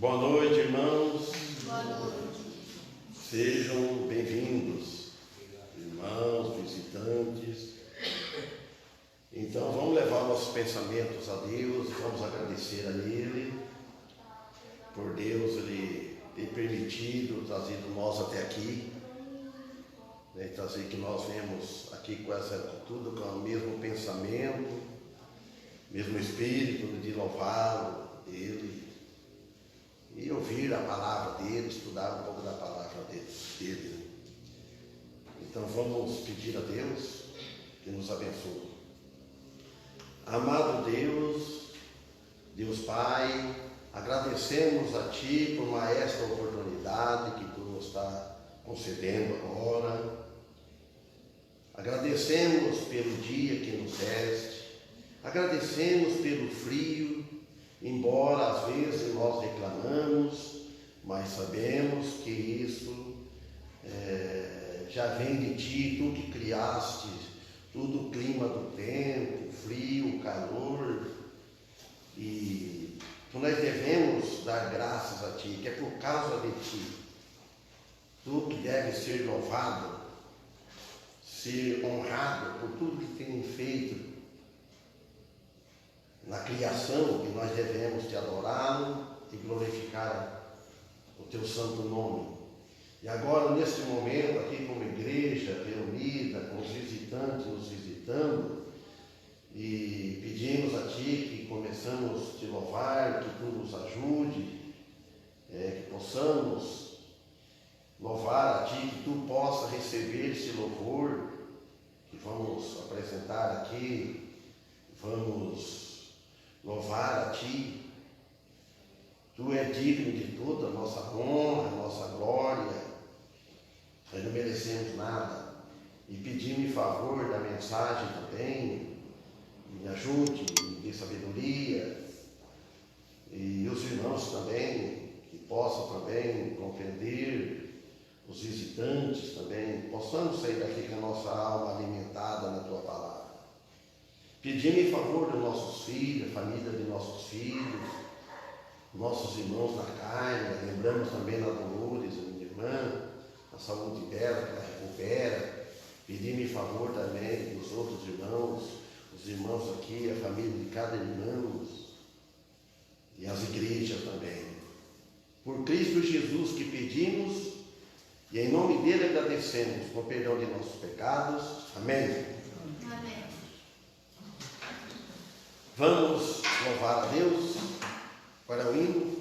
Boa noite, irmãos. Boa noite. Sejam bem-vindos, irmãos, visitantes. Então, vamos levar nossos pensamentos a Deus, vamos agradecer a Ele, por Deus Ele ter permitido, trazido nós até aqui, né, trazer que nós vemos aqui com tudo com o mesmo pensamento, mesmo espírito de louvá-lo, Ele, e ouvir a palavra dele, estudar um pouco da palavra dele. Então vamos pedir a Deus que nos abençoe. Amado Deus, Deus Pai, agradecemos a Ti por esta oportunidade que Tu nos está concedendo agora. Agradecemos pelo dia que nos deste, agradecemos pelo frio, embora às vezes nós reclamamos, mas sabemos que isso já vem de Ti, Tu que criaste tudo o clima do tempo, o frio, o calor, e nós devemos dar graças a Ti, que é por causa de Ti, Tu que deve ser louvado, ser honrado por tudo que tem feito na criação, que nós devemos Te adorá-lo e glorificar o Teu santo nome. E agora, nesse momento, aqui como igreja reunida, com os visitantes nos visitando, e pedimos a Ti que começamos a Te louvar, que Tu nos ajude, que possamos louvar a Ti, que Tu possa receber esse louvor que vamos apresentar aqui, vamos louvar a Ti. Tu és digno de toda a nossa honra, a nossa glória. Nós não merecemos nada. E pedimos em favor da mensagem também, me ajude, me dê sabedoria. E os irmãos também, que possam também compreender, os visitantes também, possamos sair daqui com a nossa alma alimentada na Tua palavra. Pedimos em favor dos nossos filhos, a família de nossos filhos, nossos irmãos na carne, lembramos também da Dolores, a minha irmã, a saúde dela, que ela recupera. Pedimos em favor também dos outros irmãos, os irmãos aqui, a família de cada irmão e as igrejas também. Por Cristo Jesus que pedimos e em nome dele agradecemos, com perdão de nossos pecados. Amém. Amém. Vamos louvar a Deus para o hino.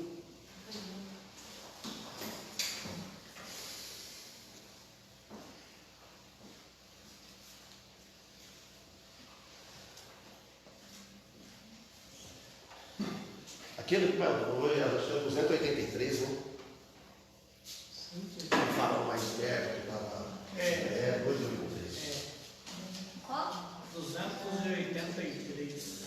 Aquele que foi, acho que é 283, né? Que fala mais perto, que estava. 283. Qual? 283.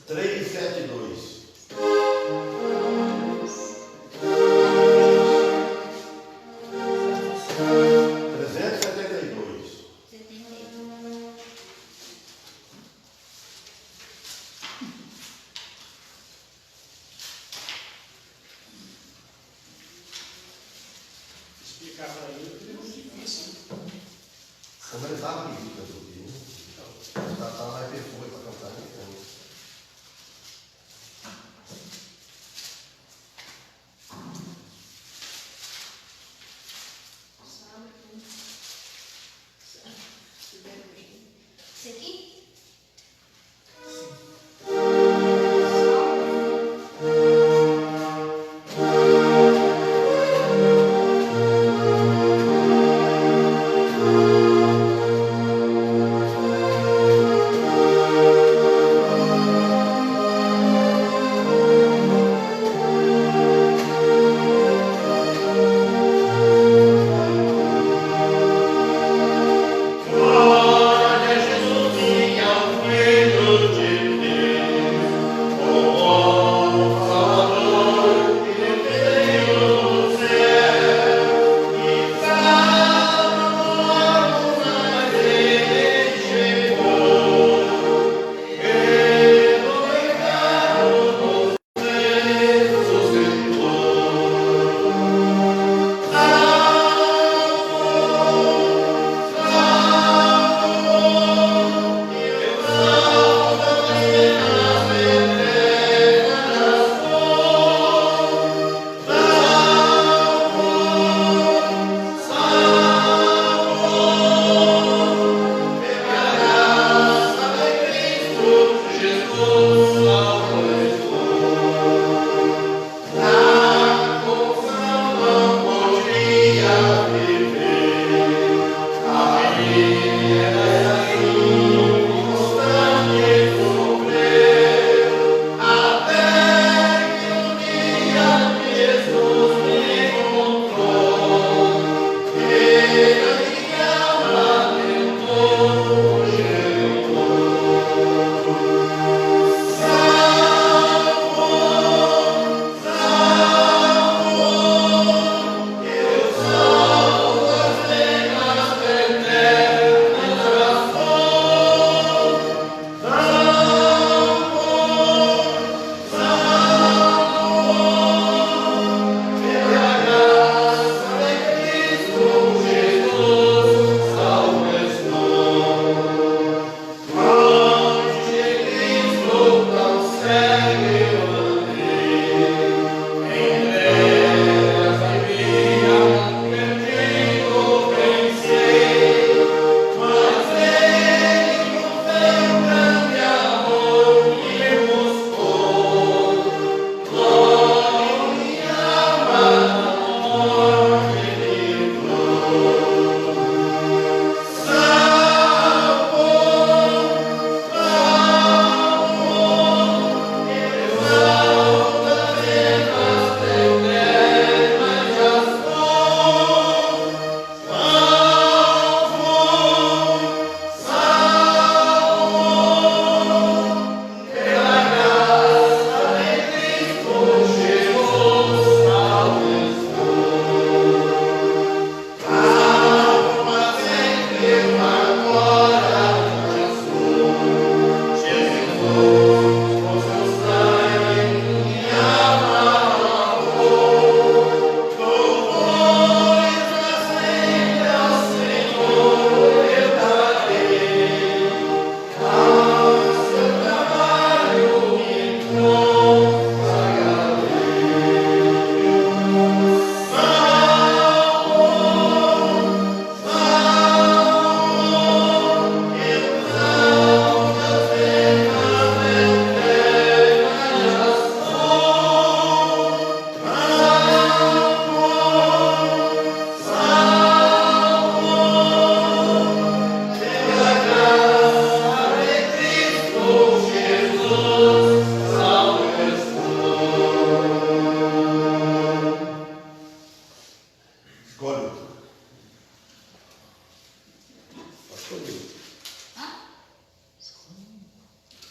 372. 372. 71. Explicar para ele que é muito difícil. Como ele estava aqui, tá mais perfeito para cantar, então.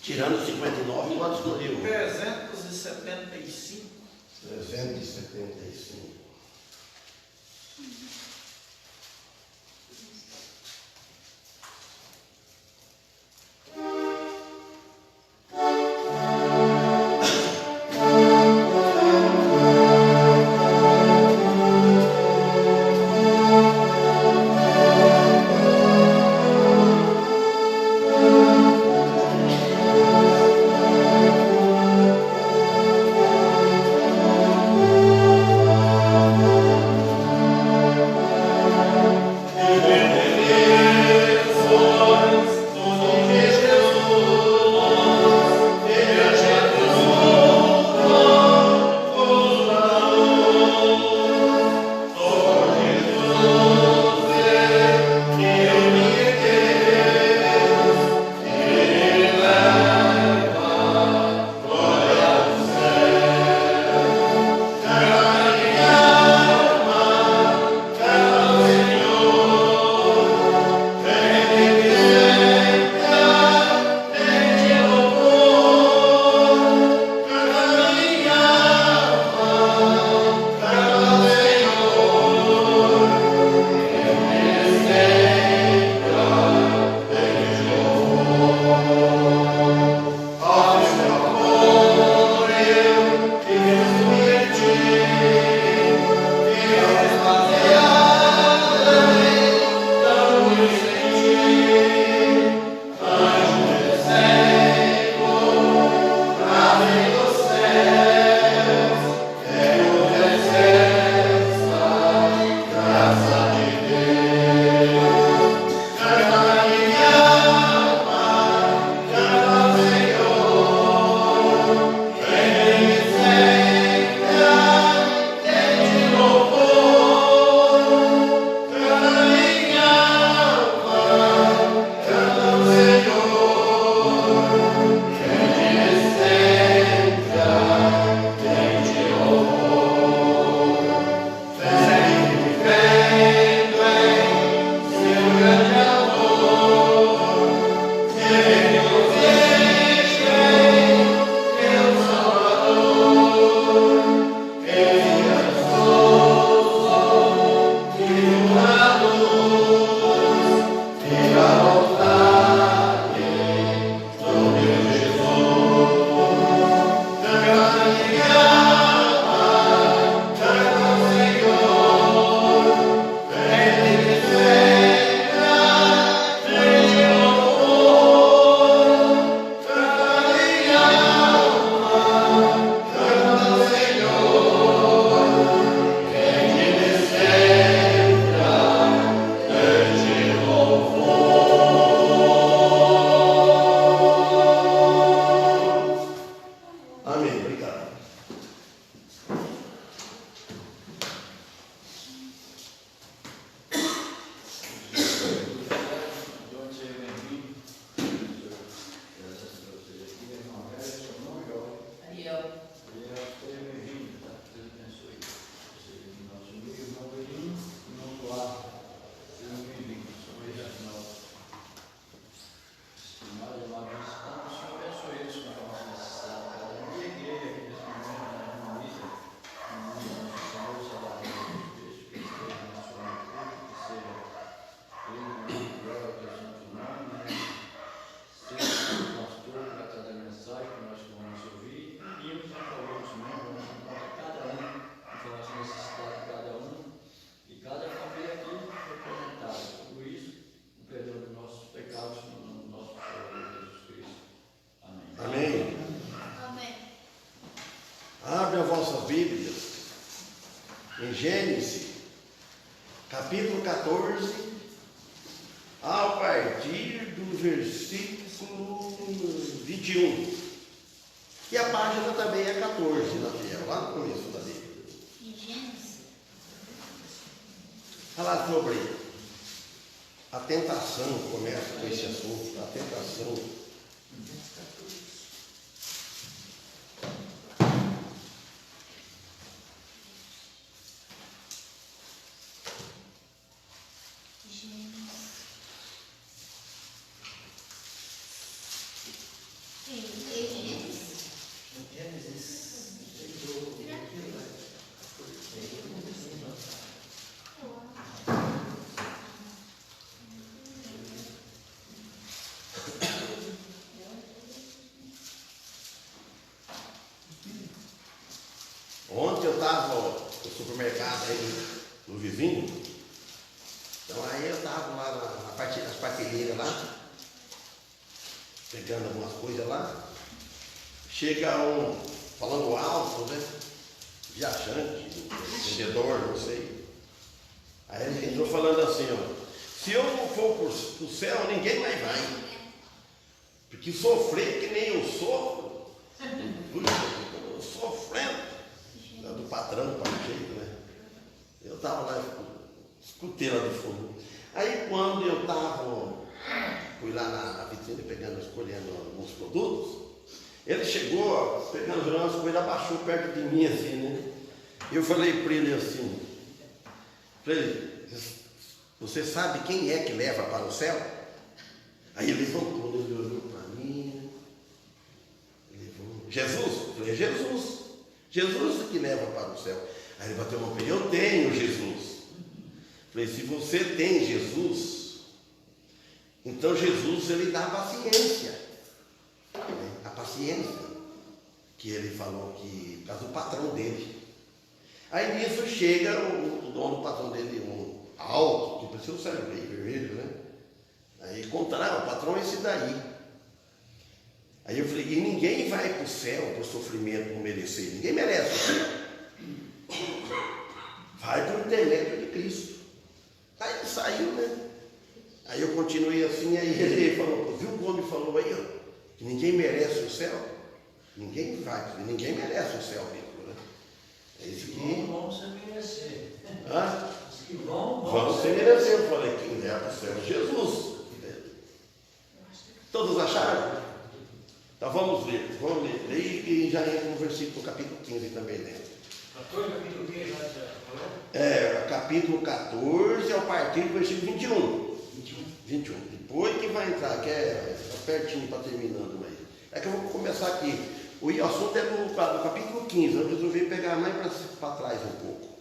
Tirando 59, quanto escolheu? 375. 375. Capítulo 14, a partir do versículo 21. E a página também é 14, na fiel, lá no começo da Bíblia. Em Gênesis. Falar sobre a tentação, começa com esse assunto, a tentação. Ontem eu estava no supermercado aí no vizinho, então aí eu estava lá nas prateleiras lá, pegando algumas coisas lá, chega um falando alto, né? Viajante, vendedor, não sei. Aí ele entrou falando assim, ó, se eu não for para o céu, ninguém mais vai. Porque sofrer que nem eu sofro, eu sofrendo. Do patrão, para o jeito, né? Eu estava lá, escutei lá do fundo. Aí quando eu estava, fui lá na vitrine pegando, escolhendo alguns produtos, ele chegou, pegando umas coisas, abaixou perto de mim assim, né? Eu falei para ele assim, você sabe quem é que leva para o céu? Aí ele levantou, ele olhou para mim, Jesus? Eu falei, Jesus. Jesus é que leva para o céu. Aí ele bateu uma pé, eu tenho Jesus. Falei, se você tem Jesus, então Jesus ele dá a paciência. A paciência que ele falou que, por causa do patrão dele. Aí nisso chega o dono do patrão dele, um alto, que parecia o cérebro vermelho, né? Aí contaram, o patrão é esse daí. Aí eu falei, e ninguém vai para o céu por sofrimento por merecer, ninguém merece o céu. Vai por intermédio de Cristo. Aí ele saiu, né? Aí eu continuei assim, aí ele falou, viu o homem falou aí, ó, que ninguém merece o céu? Ninguém vai, ninguém merece o céu mesmo, né? É isso que... Vamos sem merecer. Hã? Vamos sem merecer. Eu falei, quem leva para o céu é Jesus. Todos acharam? Então vamos ler. E já entra no versículo capítulo 15 também dentro. 14, capítulo 15, já falou? Capítulo 14, a partir do versículo 21. Depois que vai entrar, que é pertinho para terminando aí. É que eu vou começar aqui. O assunto é do capítulo 15, eu resolvi pegar mais para trás um pouco.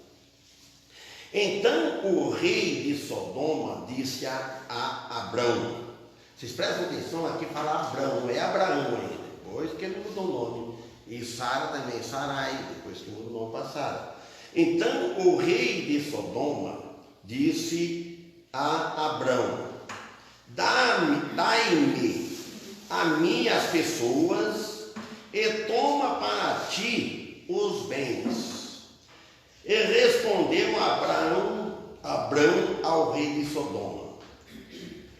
Então o rei de Sodoma disse a Abrão. Vocês prestam atenção aqui, fala Abrão, não é Abraão ainda, depois que ele mudou o nome. E Sara também, Sarai, depois que mudou o nome para Sara. Então o rei de Sodoma disse a Abrão, dai-me a mim as pessoas e toma para ti os bens. E respondeu Abrão ao rei de Sodoma,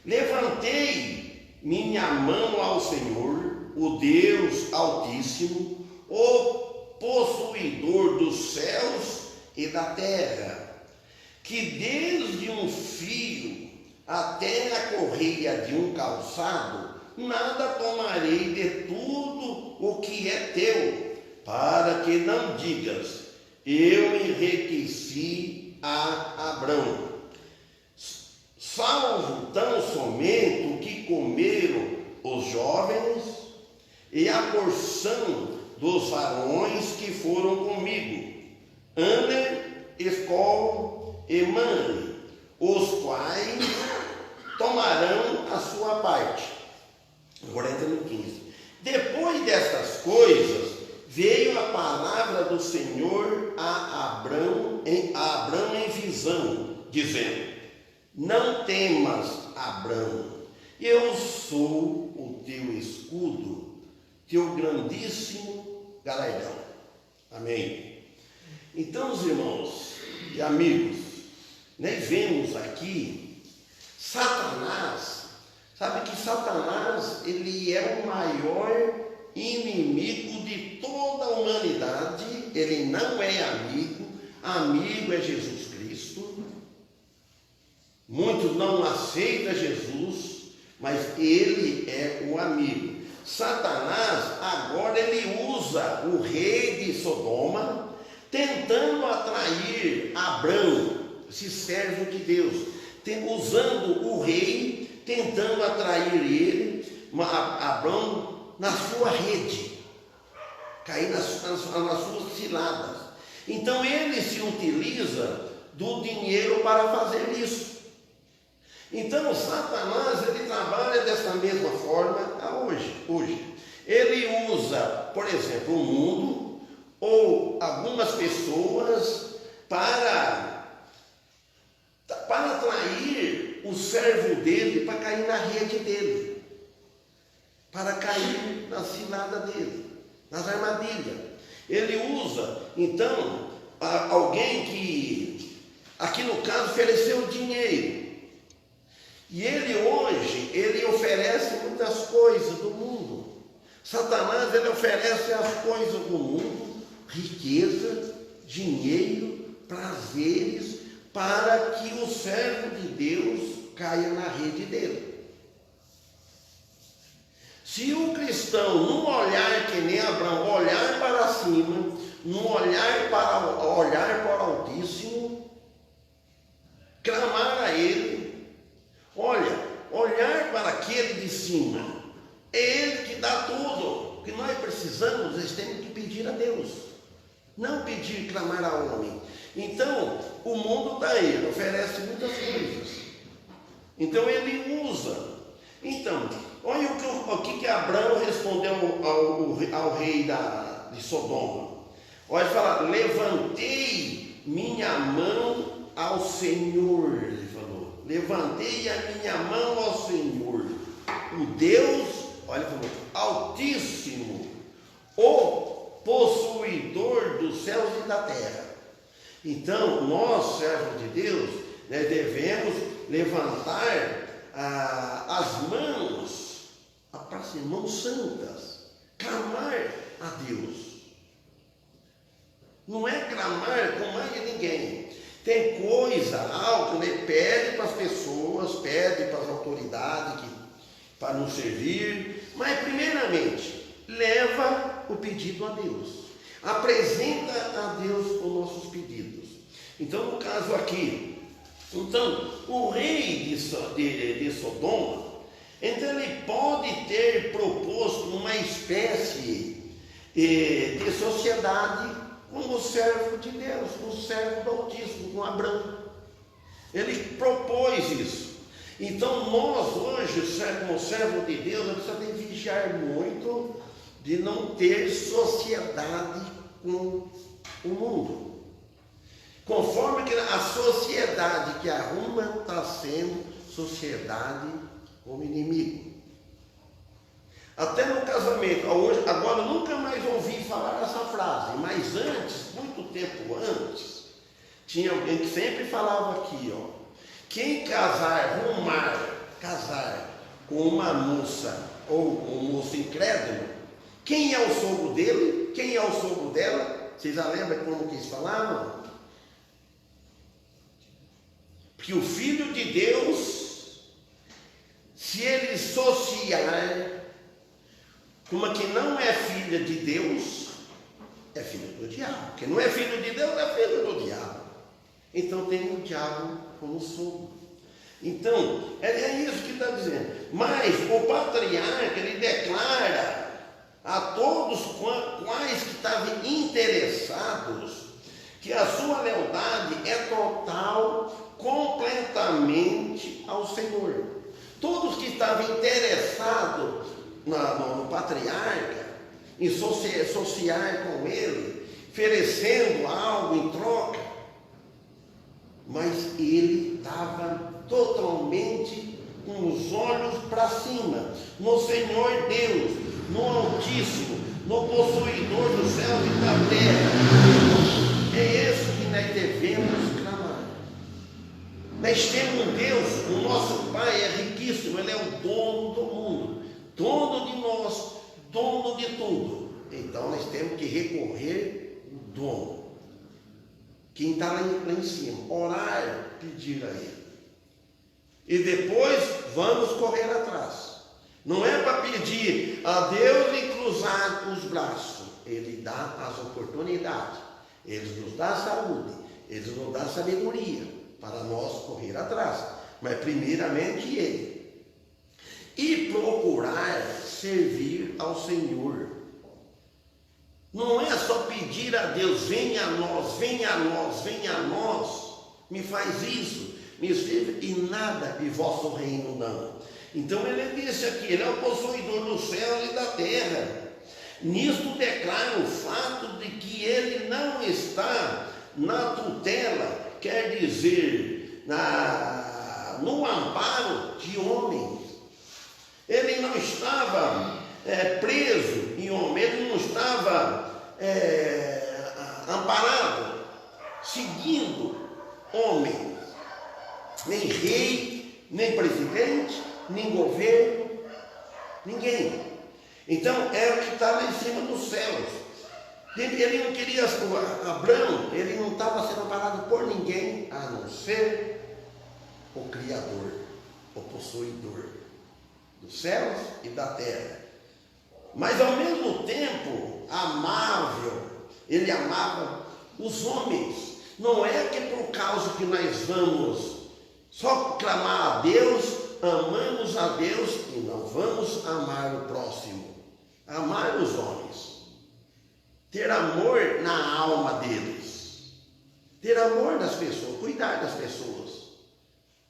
levantei minha mão ao Senhor, o Deus Altíssimo, o possuidor dos céus e da terra, que desde um fio até a correia de um calçado, nada tomarei de tudo o que é teu, para que não digas, eu enriqueci a Abrão, salvo tão somente o que comeram os jovens e a porção dos varões que foram comigo, Aner, Escol e Mane, os quais tomarão a sua parte. Agora entra no 15. Depois destas coisas, veio a palavra do Senhor a Abrão em visão, dizendo, não temas, Abrão, eu sou o teu escudo, teu grandíssimo galardão. Amém. Então, os irmãos e amigos, nós vemos aqui Satanás. Sabe que Satanás, ele é o maior inimigo de toda a humanidade. Ele não é amigo é Jesus Cristo. Muitos não aceitam Jesus, mas ele é o amigo. Satanás, agora ele usa o rei de Sodoma, tentando atrair Abrão, esse servo de Deus, usando o rei, tentando atrair ele. Abrão na sua rede, cair nas suas ciladas. Então ele se utiliza do dinheiro para fazer isso. Então Satanás, ele trabalha dessa mesma forma hoje. Ele usa, por exemplo, o mundo ou algumas pessoas para atrair o servo dele, para cair na rede dele, para cair na cilada dele, nas armadilhas. Ele usa, então, alguém que, aqui no caso, ofereceu dinheiro. E ele oferece muitas coisas do mundo. Satanás, ele oferece as coisas do mundo, riqueza, dinheiro, prazeres, para que o servo de Deus caia na rede dele. Se o cristão não olhar que nem Abraão, olhar para cima, não olhar para o Altíssimo, clamar a Ele, olhar para aquele de cima, é Ele que dá tudo. O que nós precisamos, nós temos que pedir a Deus, não pedir, clamar a homem. Então, o mundo está aí, ele oferece muitas coisas. Então, ele usa. Então, olha o que Abraão respondeu ao rei de Sodoma. Olha, ele fala: levantei minha mão ao Senhor. Ele falou: levantei a minha mão ao Senhor, o Deus, olha, ele falou, Altíssimo, o possuidor dos céus e da terra. Então, nós, servos de Deus, devemos levantar as mãos, as mãos santas, clamar a Deus. Não é clamar com mais de ninguém. Tem coisa, algo, pede para as pessoas, pede para as autoridades para nos servir, mas primeiramente, leva o pedido a Deus. Apresenta a Deus os nossos pedidos. Então, no caso aqui, então, o rei de Sodoma, então ele pode ter proposto uma espécie de sociedade com o servo de Deus, com o servo do Altíssimo, com Abraão. Ele propôs isso. Então, nós hoje, como servo de Deus, nós precisamos vigiar muito de não ter sociedade com o mundo. Conforme que a sociedade que arruma está sendo sociedade com o inimigo. Até no casamento, agora eu nunca mais ouvi falar essa frase, mas antes, muito tempo antes, tinha alguém que sempre falava aqui, quem casar com uma moça ou um moço incrédulo, quem é o sogro dele? Quem é o sogro dela? Vocês já lembram como que eles falavam? Porque o Filho de Deus, se ele associar com uma que não é filha de Deus, é filho do diabo. Quem não é filho de Deus é filho do diabo. Então tem o diabo como sogro. Então, é isso que está dizendo. Mas o patriarca, ele declara a todos quais que estavam interessados que a sua lealdade é total, completamente ao Senhor. Todos que estavam interessados no patriarca, em associar com ele, oferecendo algo em troca, mas ele estava totalmente com os olhos para cima, no Senhor Deus, no Altíssimo, no possuidor dos céus e da terra. É isso que nós devemos clamar. Nós temos um Deus, o nosso Pai é riquíssimo, Ele é o dono do mundo, dono de nós, dono de tudo. Então nós temos que recorrer ao dono, quem está lá em cima, orar, pedir a Ele. E depois vamos correr atrás. Não é para pedir a Deus e cruzar os braços. Ele dá as oportunidades, Ele nos dá saúde, Ele nos dá sabedoria para nós correr atrás. Mas primeiramente Ele. E procurar servir ao Senhor. Não é só pedir a Deus, venha a nós, venha a nós, venha a nós, me faz isso, me serve, e nada de vosso reino não. Então ele disse aqui, ele é o possuidor do céu e da terra. Nisto declara o fato de que ele não está na tutela, quer dizer, no amparo de homens. Ele não estava preso em homem, ele não estava amparado, seguindo homens, nem rei, nem presidente, nem governo, ninguém. Então é o que está lá em cima dos céus. Ele não queria, Abraão, ele não estava sendo amparado por ninguém, a não ser o Criador, o possuidor dos céus e da terra. Mas ao mesmo tempo, amável, ele amava os homens. Não é que por causa que nós vamos só clamar a Deus, amamos a Deus e não vamos amar o próximo, amar os homens, ter amor na alma deles, ter amor das pessoas, cuidar das pessoas,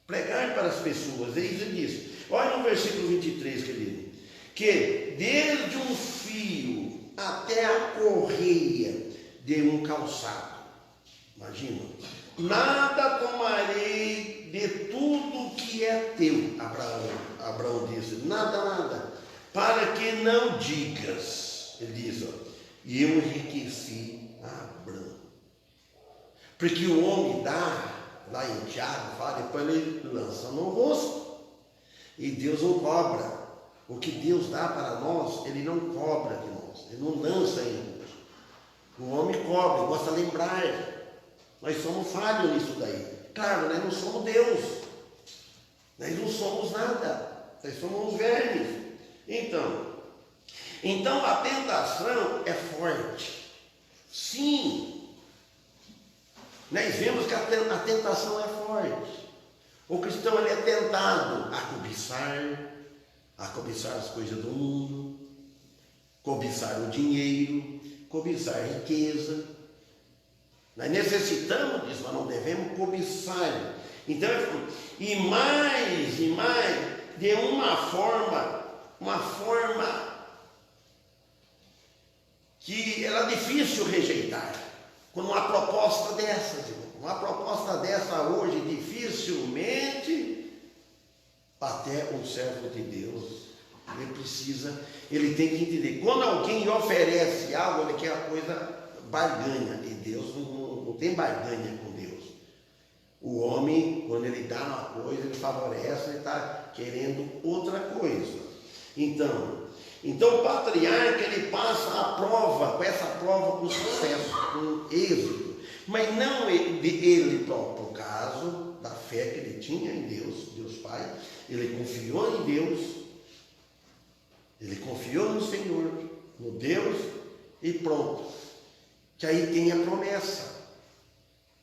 pregar para as pessoas. É isso que diz. Olha no versículo 23, querido, que desde um fio até a correia de um calçado, imagina, nada tomarei de tudo que é teu, Abraão disse, nada, para que não digas, ele diz, e eu enriqueci a Abraão, porque o homem dá, lá em Tiago, fala, depois ele lança no rosto, e Deus não cobra. O que Deus dá para nós, ele não cobra de nós, ele não lança em nós. O homem cobra, gosta de lembrar. Nós somos falhos nisso daí. Claro, nós não somos Deus, nós não somos nada, nós somos vermes. Então a tentação é forte. Sim, nós vemos que a tentação é forte. O cristão ele é tentado a cobiçar as coisas do mundo, cobiçar o dinheiro, cobiçar a riqueza. Nós necessitamos disso, mas não devemos cobiçar. Então, e mais, de uma forma que era difícil rejeitar. Quando uma proposta dessa hoje, dificilmente, até um servo de Deus, ele tem que entender. Quando alguém oferece algo, ele quer a coisa barganha, e Deus não tem barganha com Deus. O homem, quando ele dá uma coisa, ele favorece, ele está querendo outra coisa. Então o patriarca, ele passa com essa prova com sucesso, com êxito, mas não ele próprio, por causa da fé que ele tinha em Deus Pai, ele confiou em Deus, ele confiou no Senhor, no Deus, e pronto. Que aí tem a promessa,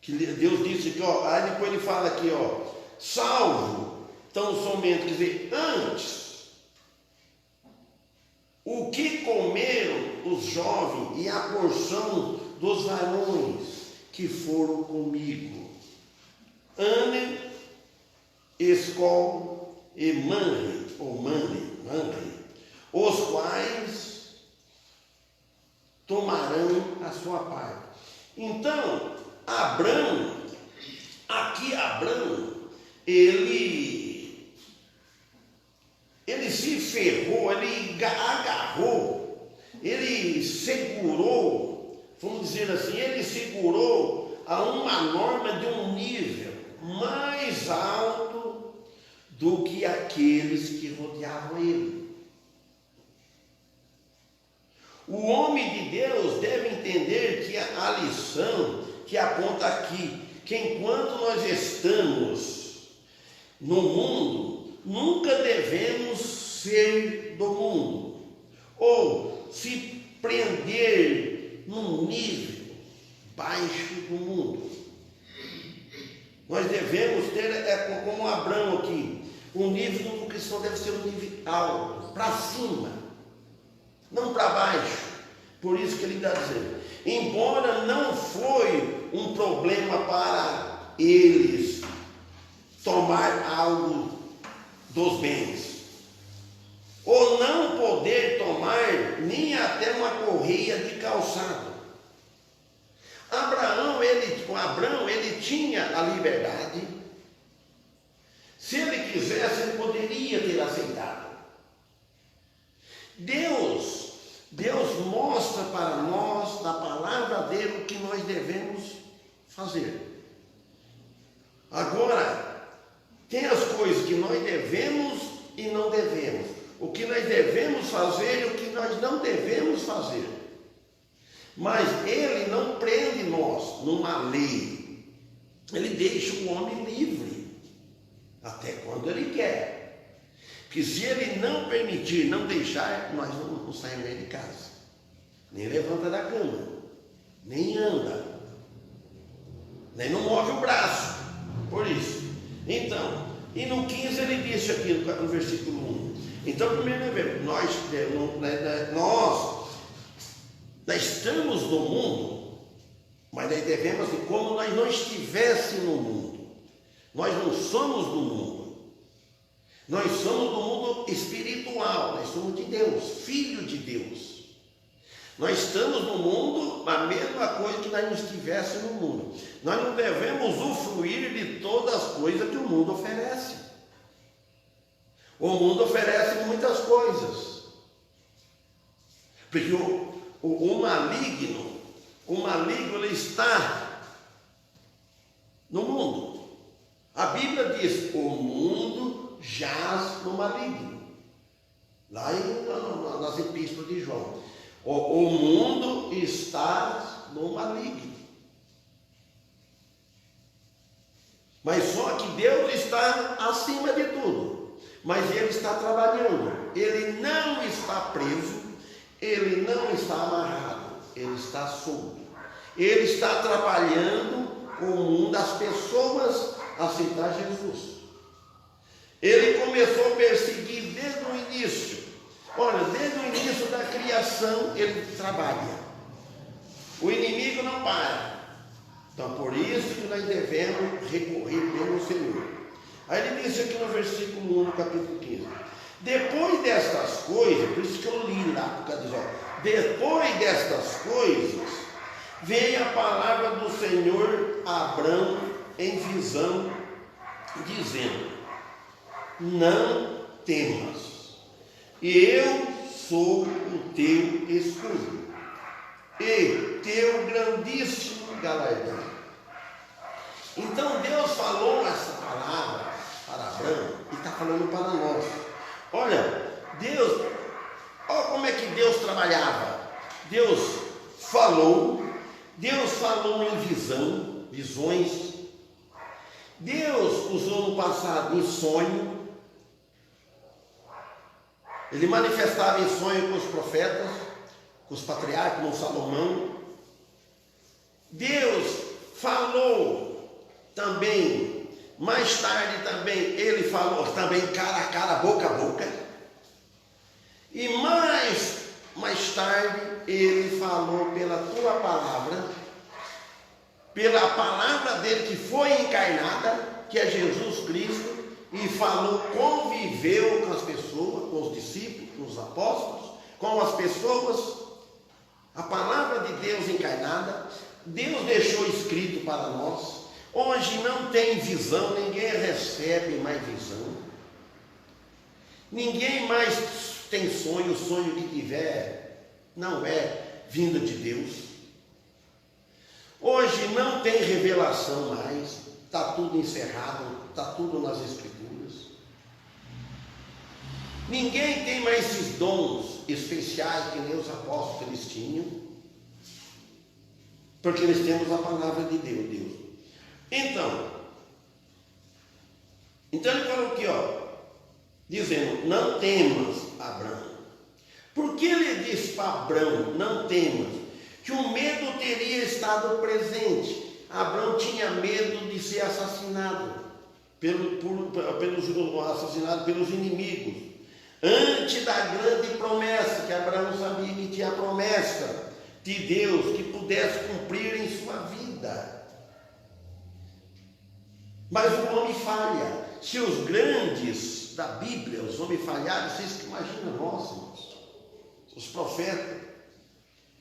que Deus disse que, aí depois ele fala aqui, salvo, tão somente, quer dizer, antes, o que comeram os jovens e a porção dos varões que foram comigo, Ane, Escol e Manre, os quais tomarão a sua parte. Então, Abraão, ele se ferrou, ele agarrou, ele segurou, vamos dizer assim, ele segurou a uma norma de um nível mais alto do que aqueles que rodeavam ele. O homem de Deus deve entender que a lição que aponta aqui, que enquanto nós estamos no mundo, nunca devemos ser do mundo, ou se prender num nível baixo do mundo. Nós devemos ter, como Abraão aqui, um nível do cristão deve ser um nível alto, para cima. para baixo. Por isso que ele está dizendo, embora não foi um problema para eles tomar algo dos bens, ou não poder tomar nem até uma correia de calçado. Abraão, ele tinha a liberdade. Se ele quisesse, ele poderia ter aceitado. Deus mostra para nós, na palavra dele, o que nós devemos fazer. Agora, tem as coisas que nós devemos e não devemos. O que nós devemos fazer e o que nós não devemos fazer. Mas ele não prende nós numa lei. Ele deixa o homem livre, até quando ele quer. Porque se ele não permitir, não deixar, nós não saímos nem de casa. Nem levanta da cama, nem anda, nem não move o braço. Por isso. Então, e no 15 ele disse aqui no versículo 1. Então, primeiro, nós estamos no mundo, mas nós devemos, como nós não estivéssemos no mundo. Nós não somos do mundo. Nós somos do mundo espiritual, nós somos de Deus, filho de Deus. Nós estamos no mundo, a mesma coisa que nós não estivéssemos no mundo. Nós não devemos usufruir de todas as coisas que o mundo oferece. O mundo oferece muitas coisas. Porque o maligno ele está no mundo. A Bíblia diz, o mundo jaz no maligno. Lá nas epístolas de João. O mundo está no maligno. Mas só que Deus está acima de tudo. Mas Ele está trabalhando. Ele não está preso. Ele não está amarrado. Ele está solto. Ele está trabalhando com o mundo das pessoas a aceitar Jesus. Ele começou a perseguir desde o início. Olha, desde o início da criação ele trabalha. O inimigo não para. Então por isso que nós devemos recorrer mesmo ao Senhor. Aí ele disse aqui no versículo 1 do capítulo 15. Depois destas coisas, por isso que eu li lá por causa disso, depois destas coisas, veio a palavra do Senhor a Abrão em visão, dizendo, não temas. Eu sou o teu escudo e teu grandíssimo galardão. Então Deus falou essa palavra para Abraão e está falando para nós. Olha, olha como é que Deus trabalhava. Deus falou em visões. Deus usou no passado em sonho. Ele manifestava em sonho com os profetas, com os patriarcas, com Salomão. Deus falou também, mais tarde também, ele falou também cara a cara, boca a boca. E mais tarde, ele falou pela tua palavra, pela palavra dele que foi encarnada, que é Jesus Cristo, e falou, conviveu com as pessoas, com os discípulos, com os apóstolos, com as pessoas, a palavra de Deus encarnada. Deus deixou escrito para nós. Hoje não tem visão, ninguém recebe mais visão, ninguém mais tem sonho, o sonho que tiver não é vindo de Deus. Hoje não tem revelação mais, está tudo encerrado, está tudo nas Escrituras. Ninguém tem mais esses dons especiais que nem os apóstolos eles tinham, porque nós temos a palavra de Deus. Então ele falou aqui, dizendo, não temas, Abraão. Por que ele disse para Abraão, não temas? Que o medo teria estado presente. Abraão tinha medo de ser assassinado pelos inimigos. Antes da grande promessa que Abraão sabia que promessa de Deus que pudesse cumprir em sua vida. Mas o homem falha. Se os grandes da Bíblia, os homens falharam, vocês que imaginam nós, irmãos, os profetas,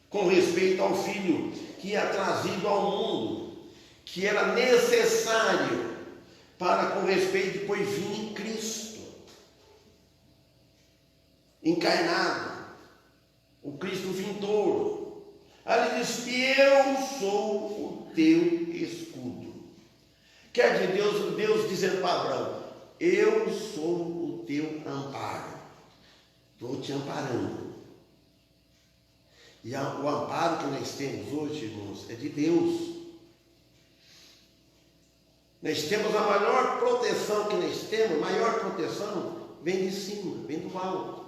com respeito ao filho que ia trazido ao mundo, que era necessário para, com respeito, depois vir em Cristo, encarnado, o Cristo vindouro. Aí ele diz: eu sou o teu escudo. Quer dizer, Deus dizendo para Abraão: eu sou o teu amparo, estou te amparando. E o amparo que nós temos hoje, irmãos, é de Deus. Nós temos a maior proteção que nós temos, maior proteção vem de cima, vem do alto.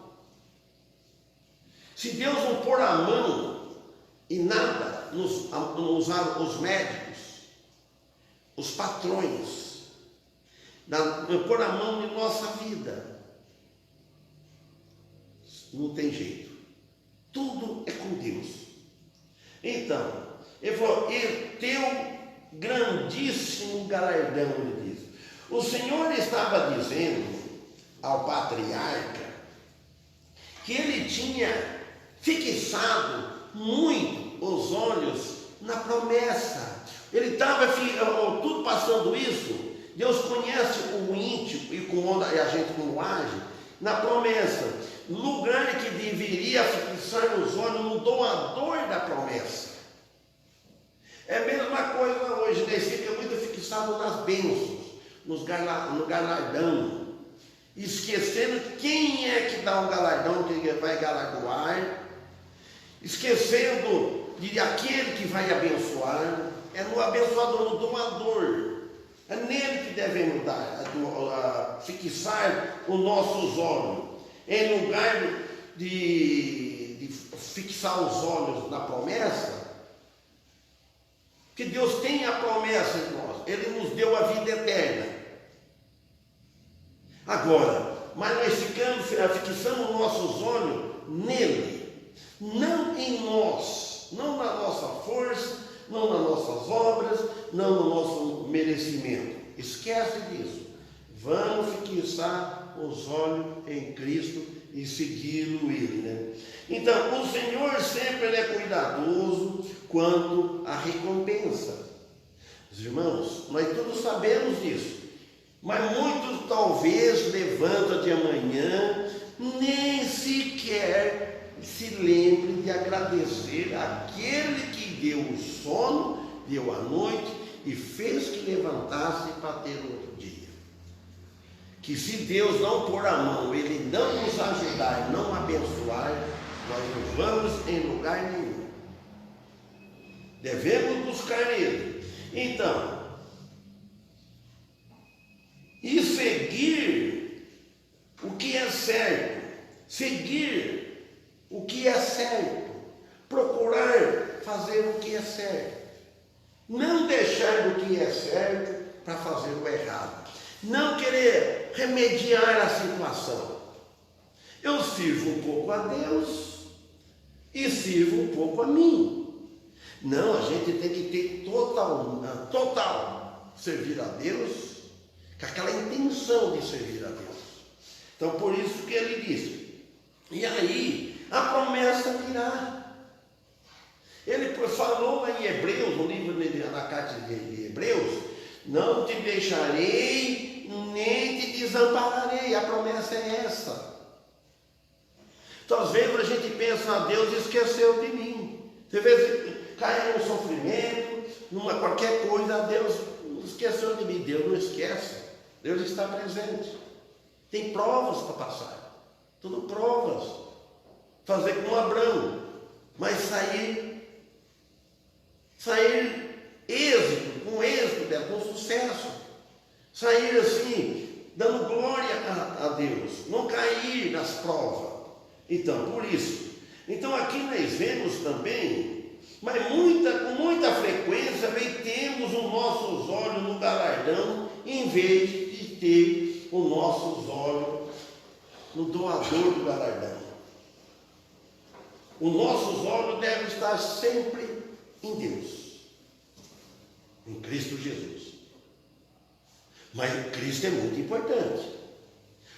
Se Deus não pôr a mão e nada, os médicos, os patrões, pôr a mão em nossa vida, não tem jeito. Tudo é com Deus. Então, ele falou: e teu grandíssimo galardão, ele diz. O Senhor estava dizendo ao patriarca que ele tinha fixado muito os olhos na promessa. Ele estava tudo passando isso. Deus conhece o íntimo e como a gente como age na promessa. Lugar que deveria fixar os olhos no doador da promessa. É a mesma coisa hoje, né? Fica muito fixado nas bênçãos, no galardão, esquecendo quem é que dá o galardão, quem vai galardoar, esquecendo de aquele que vai abençoar. É no abençoador, no doador. É nele que devemos fixar os nossos olhos. Em lugar de fixar os olhos na promessa, que Deus tem a promessa em nós. Ele nos deu a vida eterna. Agora, mas nós fixamos nossos olhos nele, não em nós, não na nossa força, não nas nossas obras, não no nosso merecimento. Esquece disso. Vamos fixar os olhos em Cristo e segui-lo ele, né? Então, o Senhor sempre é cuidadoso quanto à recompensa. Os irmãos, nós todos sabemos disso, mas muitos talvez levantam de amanhã, nem sequer se lembrem de agradecer àquele que deu o sono, deu a noite e fez que levantasse para ter outro dia. Que se Deus não pôr a mão, Ele não nos ajudar, não abençoar, nós não vamos em lugar nenhum. Devemos buscar nele. Então, e seguir o que é certo, seguir o que é certo, procurar fazer o que é certo, não deixar do que é certo para fazer o errado. Não querer remediar a situação. Eu sirvo um pouco a Deus e sirvo um pouco a mim. Não, a gente tem que ter total servir a Deus, com aquela intenção de servir a Deus. Então, por isso que ele disse. E aí, a promessa virá. Ele falou em Hebreus, no livro na carta de Hebreus: não te deixarei, nem te desampararei. A promessa é essa. Então, às vezes a gente pensa: a Deus esqueceu de mim. Às vezes cai num sofrimento, numa qualquer coisa, Deus esqueceu de mim. Deus não esquece. Deus está presente. Tem provas para passar. Tudo provas. Fazer como Abraão, mas sair êxito, com sucesso, sair assim, dando glória a Deus, não cair nas provas. Então, por isso, então aqui nós vemos também, mas com muita frequência, temos os nossos olhos no galardão, em vez de ter os nossos olhos no doador do galardão. Os nossos olhos devem estar sempre em Deus, em Cristo Jesus. Mas Cristo é muito importante,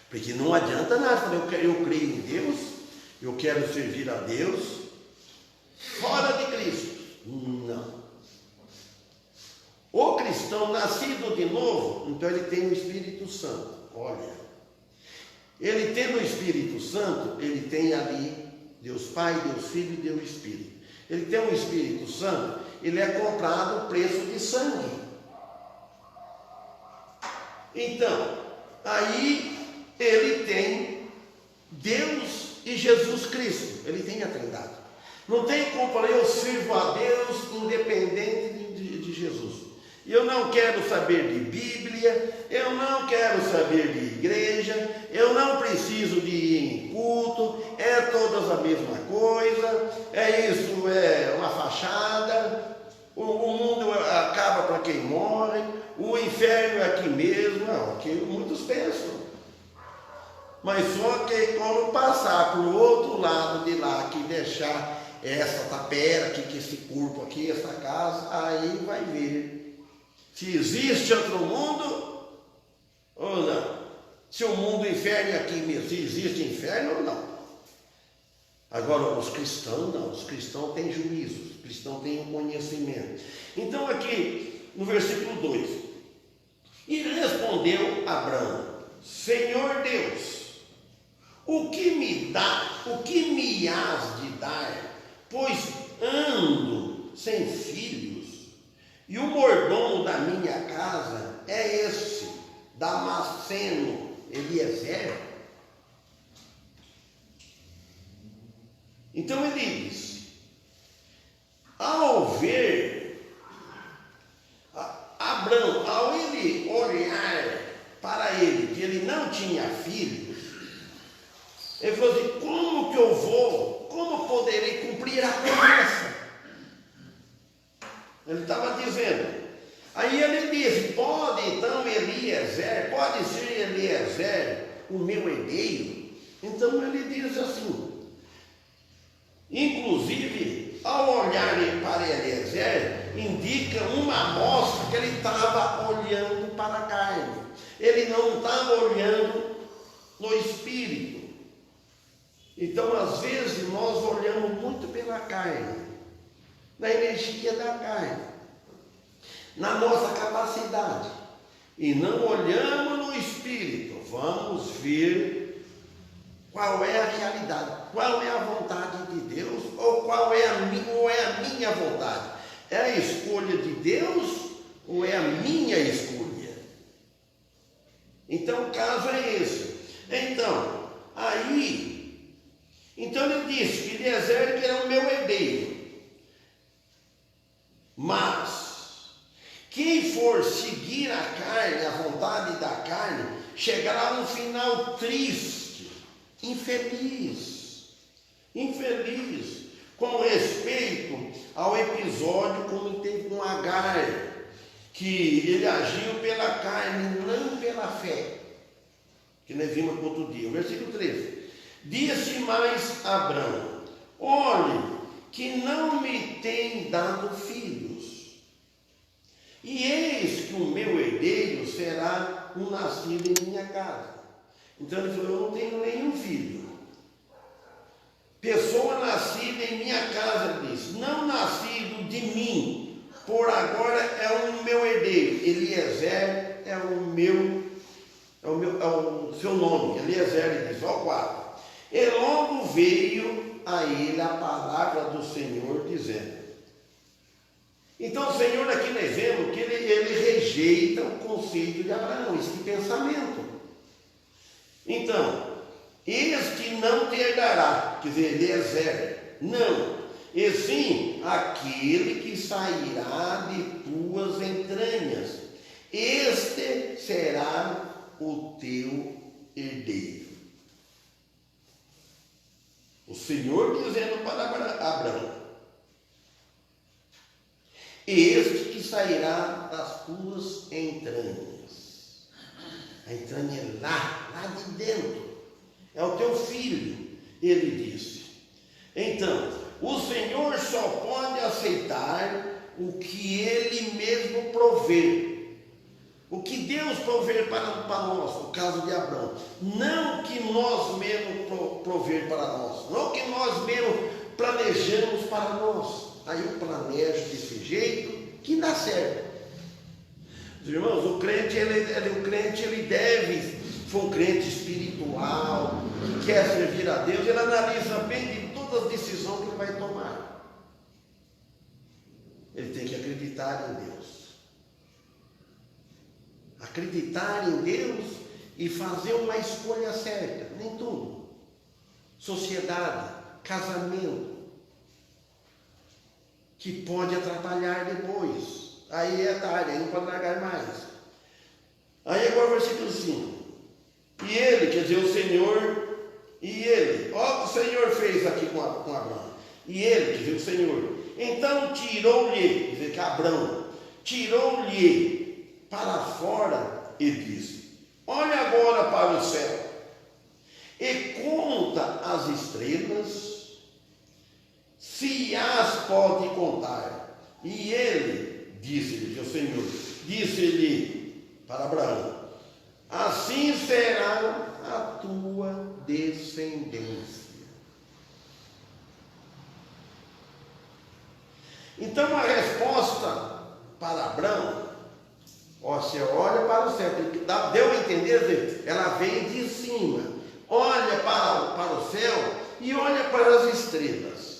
porque não adianta nada falar, eu creio em Deus, eu quero servir a Deus, fora de Cristo. Não. O cristão nascido de novo, então ele tem o Espírito Santo. Olha, ele tendo o Espírito Santo, ele tem ali Deus Pai, Deus Filho e Deus Espírito. Ele tem o Espírito Santo, ele é comprado preço de sangue. Então, aí ele tem Deus e Jesus Cristo, ele tem a Trindade. Não tem como falar, eu sirvo a Deus independente de Jesus. Eu não quero saber de Bíblia, eu não quero saber de igreja, eu não preciso de ir em culto, é todas a mesma coisa, isso é uma fachada, o mundo acaba para quem morre, o inferno é aqui mesmo, não, que muitos pensam. Mas só que quando passar para o outro lado de lá, que deixar essa tapera aqui, que esse corpo aqui, essa casa, aí vai ver se existe outro mundo ou não. Se o mundo, o inferno é aqui mesmo, se existe inferno ou não. Agora, os cristãos não, os cristãos têm juízo, os cristãos têm um conhecimento. Então, aqui no versículo 2: e respondeu Abraão: Senhor Deus, o que me hás de dar, pois ando sem filhos, e o mordomo da minha casa é esse Damasceno Eliezer? Então ele diz, ao ver Abraão, ao ele olhar para ele, que ele não tinha filhos, ele falou assim, como poderei cumprir a promessa? Ele estava dizendo. Aí ele disse, pode ser Eliezer o meu herdeiro? Então ele diz assim, inclusive, ao olhar para Eliezer, indica uma amostra que ele estava olhando para a carne. Ele não estava olhando no espírito. Então, às vezes, nós olhamos muito pela carne, na energia da carne, na nossa capacidade, e não olhamos no espírito. Vamos ver qual é a realidade, qual é a vontade de Deus, ou qual é a minha vontade. É a escolha de Deus ou é a minha escolha? Então o caso é esse. Então ele disse que Eliezer que era o meu herdeiro. Mas quem for seguir a carne, a vontade da carne, chegará a um final triste, infeliz, com respeito ao episódio como teve com Agar, que ele agiu pela carne, não pela fé, que nós vimos no outro dia. O versículo 13: disse mais Abraão: olhe, que não me tem dado filhos, e eis que o meu herdeiro será um nascido em minha casa. Então ele falou: eu não tenho nenhum filho. Pessoa nascida em minha casa, ele disse, não nascido de mim, por agora é o meu herdeiro. Eliezer é o seu nome. Eliezer, ele diz, ó 4. E logo veio a ele a palavra do Senhor dizendo. Então o Senhor aqui nós vemos que ele rejeita o conceito de Abraão, esse pensamento. Então, eis que não te herdará, quer dizer, Eliezer, não, e sim aquele que sairá de tuas entranhas, este será o teu herdeiro. O Senhor dizendo para Abraão: este que sairá das tuas entranhas. A entranha é lá de dentro. É o teu filho. Ele disse: Então, o Senhor só pode aceitar o que Ele mesmo prover. O que Deus prover para nós, no caso de Abraão. Não o que nós mesmos prover para nós. Não o que nós mesmos planejamos para nós. Aí eu planejo desse jeito que dá certo. Irmãos, o crente, ele deve, se for um crente espiritual, que quer servir a Deus, ele analisa bem de todas as decisões que ele vai tomar. Ele tem que acreditar em Deus. Acreditar em Deus e fazer uma escolha certa. Nem tudo. Sociedade, casamento, que pode atrapalhar depois. Aí é tarde, aí não pode largar mais. Aí agora o versículo 5. E ele, quer dizer, o Senhor, e ele, ó, o Senhor fez aqui com Abraão. E ele, quer dizer, o Senhor, então tirou-lhe, quer dizer, que Abraão, tirou-lhe para fora e disse: olha agora para o céu e conta as estrelas, se as pode contar. E ele disse-lhe, o Senhor, disse-lhe para Abraão: assim será a tua descendência. Então a resposta para Abraão, você olha para o céu, deu a entender, ela veio de cima, olha para o céu e olha para as estrelas.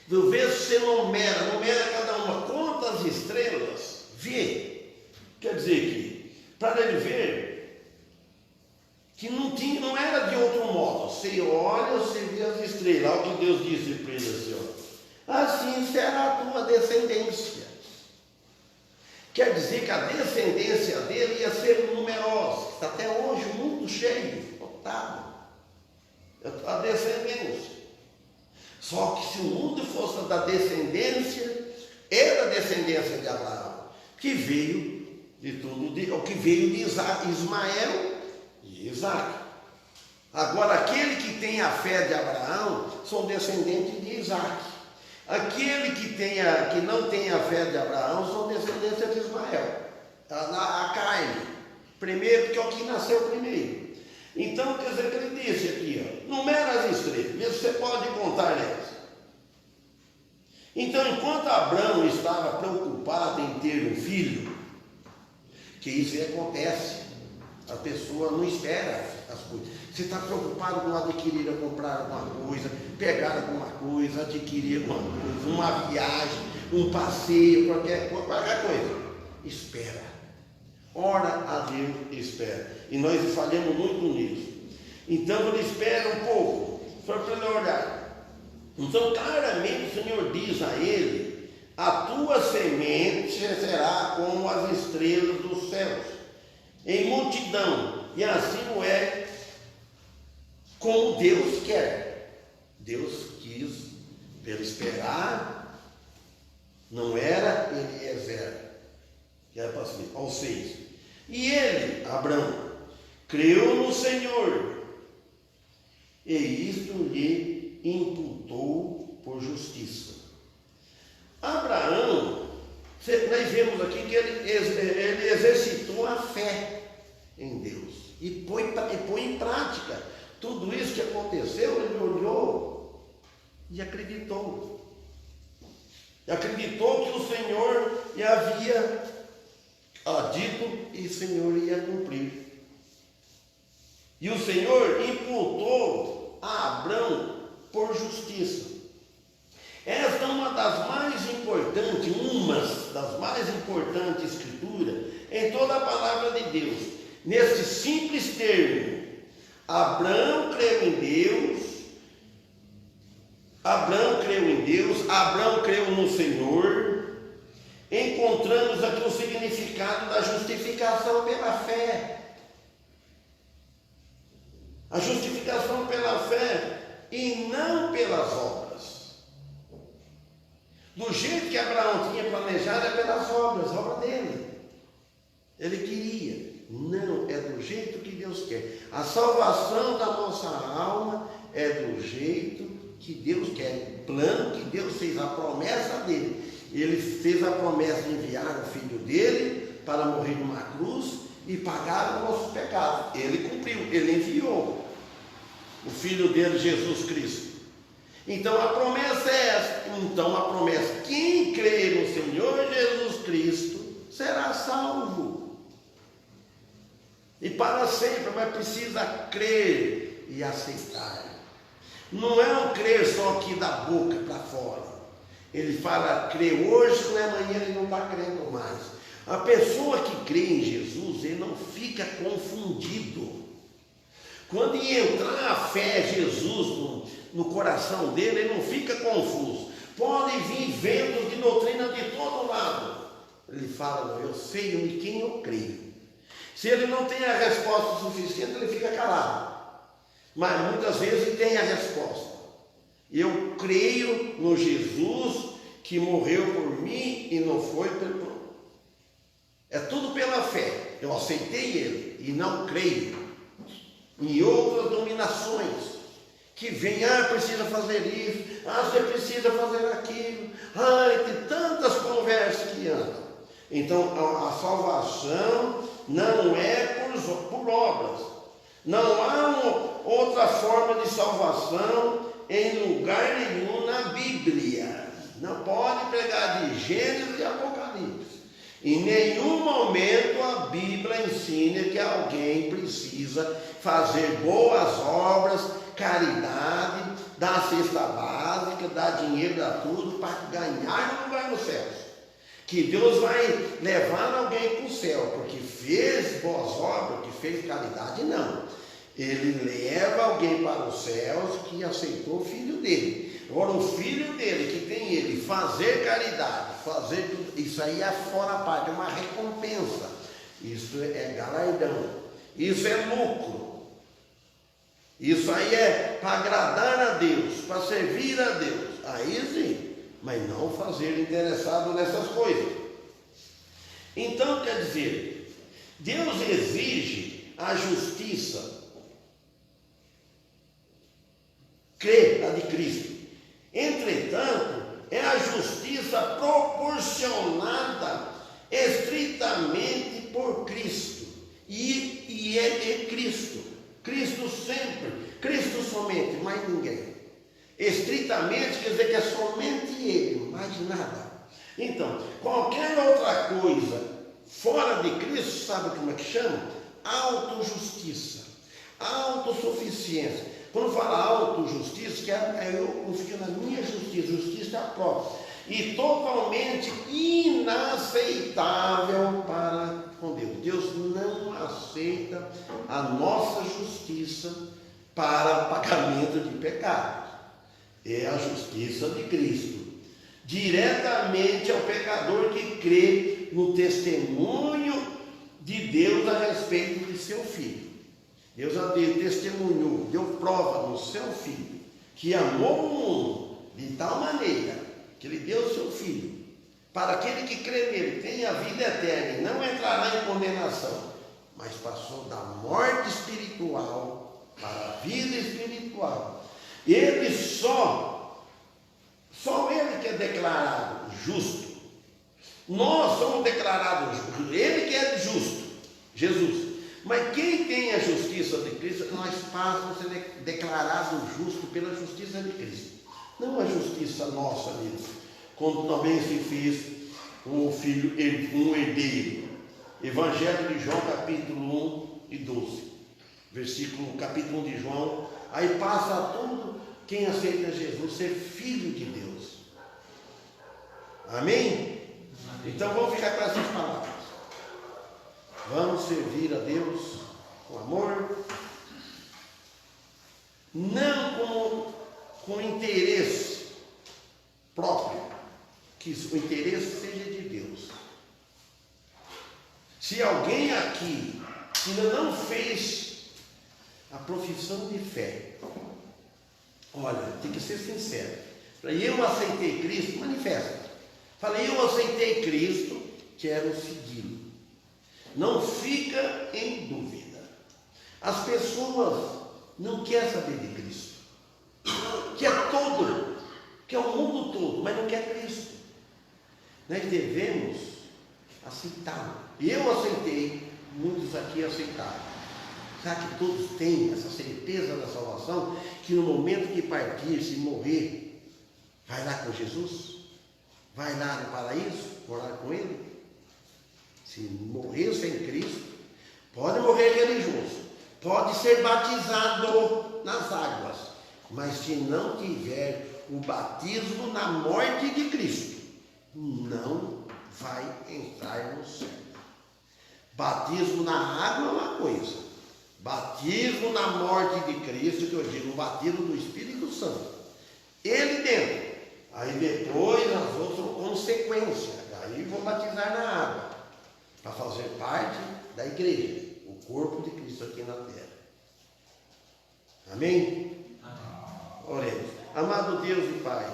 Vê se você numera cada uma, conta as estrelas, vê. Quer dizer que, para ele ver, que não era de outro modo. Você olha, você vê as estrelas. Olha o que Deus disse para ele assim, ó: assim será a tua descendência. Quer dizer que a descendência dele ia ser numerosa. Está até hoje o mundo cheio, lotado. A descendência. Só que se o mundo fosse da descendência, era a descendência de Abraão, que veio de tudo, o que veio de Ismael e Isaac. Agora, aquele que tem a fé de Abraão são descendentes de Isaac. Aquele que não tem a fé de Abraão são descendentes de Ismael. A carne, primeiro, que é o que nasceu primeiro. Então, quer dizer que ele disse aqui, ó, numera as estrelas, vê se você pode contar elas. Então, enquanto Abraão estava preocupado em ter um filho, que isso acontece, a pessoa não espera as coisas. Você está preocupado com adquirir ou comprar alguma coisa, pegar alguma coisa, adquirir alguma coisa, uma viagem, um passeio, qualquer coisa. Espera. Ora a Deus e espera. E nós falhamos muito nisso. Então ele espera um pouco, só para ele olhar. Então claramente o Senhor diz a ele: a tua semente será como as estrelas dos céus, em multidão, e assim não é como Deus quer. Deus quis para ele esperar, não era Eliezer, que era para ser, ao 6. E ele, Abraão, creu no Senhor, e isto lhe imputou por justiça. Abraão, nós vemos aqui que ele exercitou a fé em Deus e põe em prática tudo isso que aconteceu. Ele olhou e acreditou. Acreditou que o Senhor lhe havia dito e o Senhor ia cumprir. E o Senhor imputou a Abraão por justiça. Esta é uma das mais importantes escrituras em toda a palavra de Deus. Nesse simples termo, Abraão creu em Deus, Abraão creu no Senhor. Encontramos aqui o significado da justificação pela fé. A justificação pela fé e não pelas obras. Do jeito que Abraão tinha planejado, é pelas obras, a obra dele. Ele queria. Não, é do jeito que Deus quer. A salvação da nossa alma é do jeito que Deus quer, o plano que Deus fez, a promessa dele. Ele fez a promessa de enviar o Filho dele para morrer numa cruz e pagar os nossos pecados. Ele cumpriu, ele enviou o Filho dele, Jesus Cristo. Então a promessa é essa. Então a promessa, quem crê no Senhor Jesus Cristo será salvo. E para sempre, mas precisa crer e aceitar. Não é um crer só aqui da boca para fora. Ele fala, crê hoje, que amanhã ele não está crendo mais. A pessoa que crê em Jesus, ele não fica confundido. Quando entrar a fé em Jesus no coração dele, ele não fica confuso. Podem vir ventos de doutrina de todo lado. Ele fala, não, eu sei em quem eu creio. Se ele não tem a resposta suficiente, ele fica calado. Mas muitas vezes ele tem a resposta. Eu creio no Jesus que morreu por mim e não foi pelo... É tudo pela fé. Eu aceitei ele e não creio em outras dominações que vem, precisa fazer isso, você precisa fazer aquilo, tem tantas conversas que andam. Então a salvação não é por obras. Não há outra forma de salvação em lugar nenhum na Bíblia. Não pode pegar de Gênesis e Apocalipse. Em nenhum momento a Bíblia ensina que alguém precisa fazer boas obras, caridade, dar cesta básica, dar dinheiro, dar tudo para ganhar um lugar no céu. Que Deus vai levar alguém para o céu, porque fez boas obras, que fez caridade, não. Ele leva alguém para os céus que aceitou o Filho dele. Agora, o Filho dele, que tem ele, fazer caridade, fazer tudo, isso aí é fora parte, é uma recompensa. Isso é galardão. Isso é lucro. Isso aí é para agradar a Deus, para servir a Deus. Aí sim, mas não fazer interessado nessas coisas. Então, quer dizer, Deus exige a justiça, crer a de Cristo. Entretanto, é a justiça proporcionada estritamente por Cristo. E é Cristo. Cristo sempre. Cristo somente, mais ninguém. Estritamente quer dizer que é somente Ele, mais nada. Então, qualquer outra coisa fora de Cristo, sabe como é que chama? Autojustiça, autossuficiência. Quando fala autojustiça, que eu confio na minha justiça, justiça própria, e totalmente inaceitável para com Deus. Deus não aceita a nossa justiça para pagamento de pecados. É a justiça de Cristo, diretamente ao pecador que crê no testemunho de Deus a respeito de seu Filho. Deus testemunhou, deu prova no seu Filho, que amou o mundo de tal maneira que Ele deu o seu Filho, para aquele que crê nele tenha vida eterna e não entrará em condenação, mas passou da morte espiritual para a vida espiritual. Ele só Ele que é declarado justo. Nós somos declarados justos. Ele que é justo, Jesus. Mas quem tem a justiça de Cristo, nós passamos a ser declarados justos pela justiça de Cristo. Não a justiça nossa mesmo, como também se fez com o Filho, um herdeiro. Evangelho de João, capítulo 1 e 12. Capítulo 1 de João. Aí passa tudo, quem aceita Jesus ser filho de Deus. Amém? Então vamos ficar com essas palavras. Vamos servir a Deus com amor, não com interesse próprio, que o interesse seja de Deus. Se alguém aqui ainda não fez a profissão de fé, olha, tem que ser sincero. Eu aceitei Cristo, manifesta. Falei, eu aceitei Cristo, quero segui-lo. Não fica em dúvida. As pessoas não querem saber de Cristo. que é todo, que é o mundo todo, mas não quer Cristo. Nós devemos aceitá-lo. Eu aceitei, muitos aqui aceitaram. Será que todos têm essa certeza da salvação, que no momento que partir, se morrer, vai lá com Jesus? Vai lá no paraíso, morar com Ele? Se morrer sem Cristo, pode morrer religioso, pode ser batizado nas águas, mas se não tiver o batismo na morte de Cristo, não vai entrar no céu. Batismo na água é uma coisa, batismo na morte de Cristo, que eu digo, o batismo do Espírito Santo, Ele dentro, aí depois nós vamos com consequência, aí vou batizar na água, para fazer parte da igreja, o corpo de Cristo aqui na terra. Amém? Oremos. Amado Deus e Pai,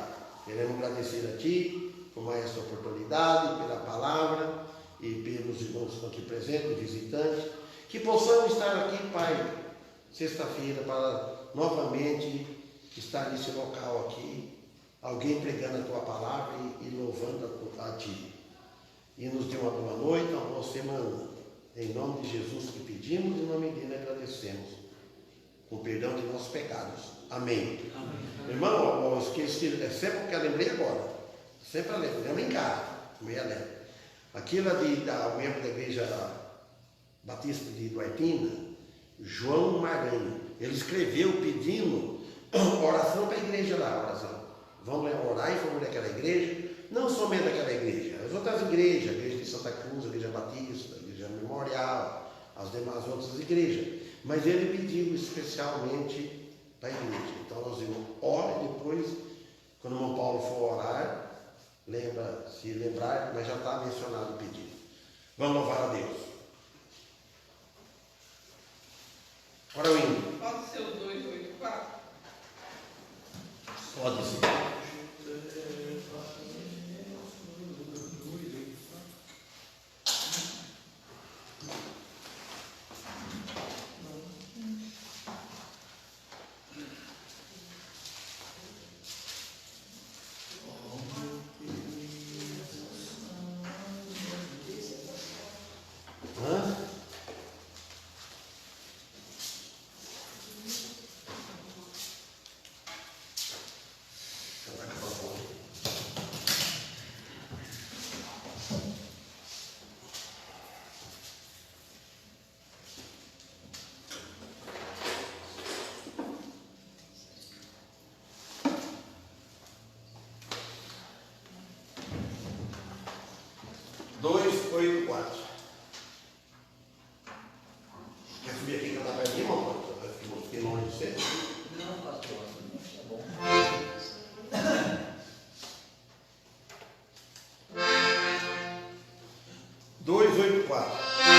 queremos agradecer a Ti por mais essa oportunidade, pela palavra e pelos irmãos que estão aqui presentes, visitantes, que possamos estar aqui, Pai, sexta-feira, para novamente estar nesse local aqui, alguém pregando a Tua palavra e louvando a Ti. E nos dê uma boa noite, uma boa semana. Em nome de Jesus que pedimos e em nome dele agradecemos. Com perdão de nossos pecados. Amém. Amém. Irmão, eu esqueci, é sempre porque eu lembrei agora. Sempre lembro em casa, meia lembro. Aquilo o membro da igreja Batista de Duartina, João Maranhão, ele escreveu pedindo oração para a igreja lá, oração. Vamos orar em favor daquela igreja, não somente daquela igreja, as outras igrejas, a igreja de Santa Cruz, a igreja Batista, a igreja Memorial, as demais outras igrejas, mas ele pediu especialmente para a igreja. Então nós vimos, ore depois, quando o irmão Paulo for orar, se lembrar, mas já está mencionado o pedido. Vamos louvar a Deus. Ora o hino. Pode ser o 284? Pode ser. Quer subir aqui e cantar para mim, irmão? Fiquei longe de você. Não, pastor, tá bom. 284.